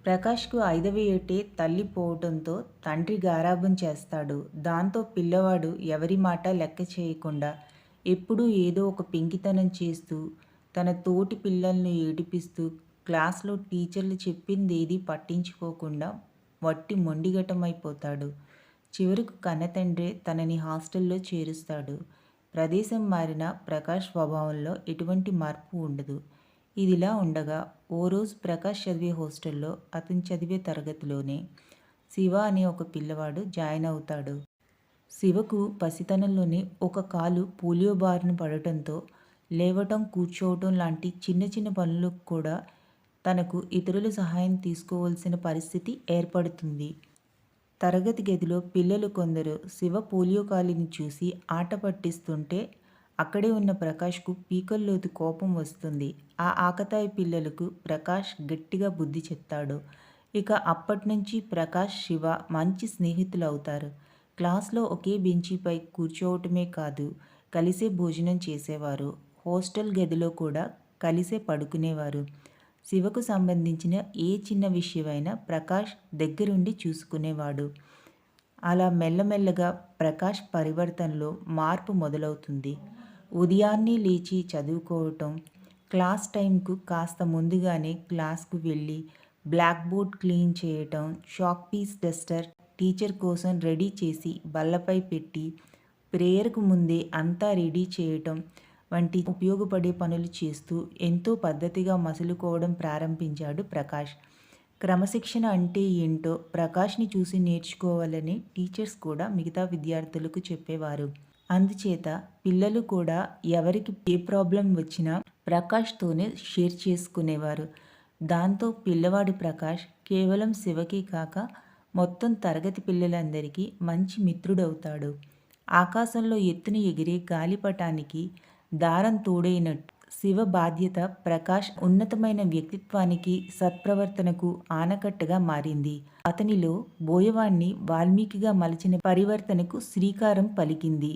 ప్రకాష్‌కు 5వ ఏటే తల్లి పోవటంతో తండ్రి గారాబం చేస్తాడు. దాంతో పిల్లవాడు ఎవరి మాట లెక్క చేయకుండా ఎప్పుడూ ఏదో ఒక పెంకితనం చేస్తూ, తన తోటి పిల్లల్ని ఏడిపిస్తూ, క్లాస్‌లో టీచర్లు చెప్పిందేదీ పట్టించుకోకుండా వట్టి మొండిఘటమైపోతాడు. చివరకు కన్నతండ్రే తనని హాస్టల్‌లో చేరుస్తాడు. ప్రదేశం మారినా ప్రకాష్ స్వభావంలో ఎటువంటి మార్పు ఉండదు. ఇదిలా ఉండగా ఓ రోజు ప్రకాష్ చదివే హాస్టల్లో అతను చదివే తరగతిలోనే శివ అనే ఒక పిల్లవాడు జాయిన్ అవుతాడు. శివకు పసితనంలోనే ఒక కాలు పోలియో బారిన పడటంతో లేవటం, కూర్చోవటం లాంటి చిన్న చిన్న పనులకు కూడా తనకు ఇతరుల సహాయం తీసుకోవాల్సిన పరిస్థితి ఏర్పడుతుంది. తరగతి గదిలో పిల్లలు కొందరు శివ పోలియో కాలిని చూసి ఆట పట్టిస్తుంటే అక్కడే ఉన్న ప్రకాష్కు పీకల్లోతు కోపం వస్తుంది. ఆ ఆకతాయి పిల్లలకు ప్రకాష్ గట్టిగా బుద్ధి చెప్తాడు. ఇక అప్పట్నుంచి ప్రకాష్, శివ మంచి స్నేహితులు అవుతారు. క్లాస్లో ఒకే బెంచీపై కూర్చోవటమే కాదు, కలిసే భోజనం చేసేవారు. హాస్టల్ గదిలో కూడా కలిసే పడుకునేవారు. శివకు సంబంధించిన ఏ చిన్న విషయమైనా ప్రకాష్ దగ్గరుండి చూసుకునేవాడు. అలా మెల్లమెల్లగా ప్రకాష్ పరివర్తనలో మార్పు మొదలవుతుంది. ఉదయాన్నే లేచి చదువుకోవటం, క్లాస్ టైంకు కాస్త ముందుగానే క్లాస్కు వెళ్ళి బ్లాక్ బోర్డ్ క్లీన్ చేయటం, చాక్ పీస్ డస్టర్ టీచర్ కోసం రెడీ చేసి బల్లపై పెట్టి, ప్రేయర్కు ముందే అంతా రెడీ చేయటం వంటి ఉపయోగపడే పనులు చేస్తూ ఎంతో పద్ధతిగా మసులుకోవడం ప్రారంభించాడు ప్రకాష్. క్రమశిక్షణ అంటే ఏంటో ప్రకాష్ని చూసి నేర్చుకోవాలని టీచర్స్ కూడా మిగతా విద్యార్థులకు చెప్పేవారు. అందుచేత పిల్లలు కూడా ఎవరికి ఏ ప్రాబ్లం వచ్చినా ప్రకాష్తోనే షేర్ చేసుకునేవారు. దాంతో పిల్లవాడి ప్రకాష్ కేవలం శివకే కాక మొత్తం తరగతి పిల్లలందరికీ మంచి మిత్రుడవుతాడు. ఆకాశంలో ఎత్తున ఎగిరే గాలిపటానికి దారం తోడైనట్టు శివ బాధ్యత ప్రకాష్ ఉన్నతమైన వ్యక్తిత్వానికి, సత్ప్రవర్తనకు ఆనకట్టగా మారింది. అతనిలో బోయవాణ్ణి వాల్మీకిగా మలచిన పరివర్తనకు శ్రీకారం పలికింది.